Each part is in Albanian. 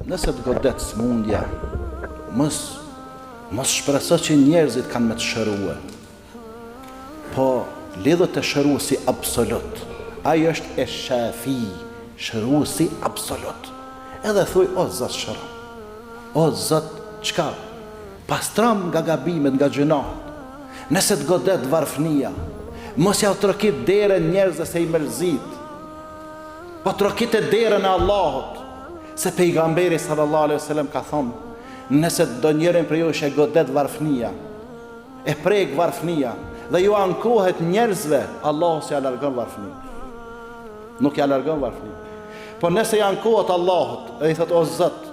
Nëse të godet smundja, mos shpreso që njerëzit kanë me të shërue, po lidhët e shëruesi absolut. Ajo është e shafi, shëruesi absolut. Edhe thuj, o Zot shëro, o Zot qka, pastram nga gabimet, nga gjunahet. Nëse të godet varfnia, mos ja u trokit derën njerëzve se i mërzit, po trokit e derën e Allahut, se pejgamberi sallallahu alaihi wasallam ka thonë, nëse do njërin për ju është e godet varfnia, e prek varfnia, dhe ju ankohet njerëzve, Allahu s'ja largon varfnia. Nuk ja largon varfnia. Po nëse ja ankohet Allahut, e i thot, o Zot,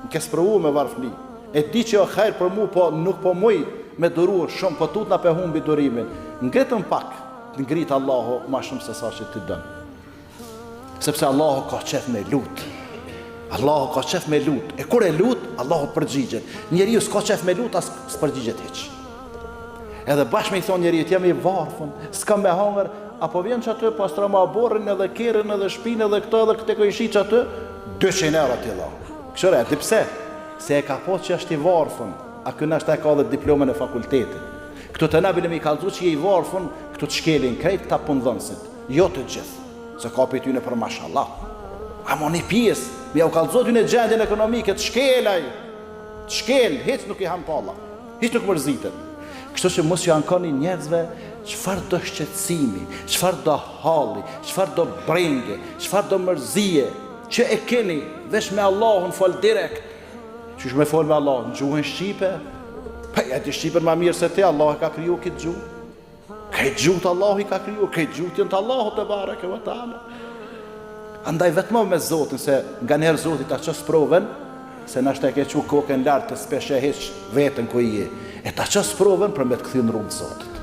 në ke sprovu me varfni, e di që o khajrë për mu, po nuk po muj me durur shumë, po tut na pe humbi durimin, ngritëm pak, ngritë Allahu ma shumë se sa që ti dënë. Sepse Allahu ka qef me lutë. Allahu ka qef me lutë. E kur e lutë, Allahu përgjigjet. Njeriu s'ka qef me lutë, as s'përgjigjet hiç. Edhe bashkë me i thonë njeriu, jam i varfën, s'kam me hangër, apo vjen që aty, pastra ma borën edhe kerën edhe shpinë edhe këto edhe këte këjshi që aty, 200 euro t'i dha. Këshore, di pse? Se e ka po që është i varfën, a këna është e ka dhe diplomën e fakultetit. Këtu të nabile me i kalzu që je i varfën, këtu të shkelin krejt këta pundhënësit, jo të gjithë, se ka për t'yne për mashallah. Amo një pjesë, me ja u kalzu t'yne gjendjen ekonomike, të shkelaj, të shkel, hiç nuk i ham palla, hiç nuk mërzitet. Kështu që mos ju ankoni njerëzve çfarë do shqetësimi, çfarë do halli, çfarë do brenge, çfarë do mërzie, që e keni vesh me Allahun fol direkt. Qysh me fol me Allahun, gjuhën shqipe? Pa ja ti shqipen ma mirë se ti, Allah e ka kriju këtë gjuhë. Këtë gjuhë të Allah i ka kriju, këtë gjuhë të Allahu të bareke ve taala. Andaj vetëm me Zotin, se nga njerë Zotit ta qës provën, se nështë e ke që kokën lartë të speshe heq vetën ku i je. E ta qës provën për me të këthy në rrugë Zotit.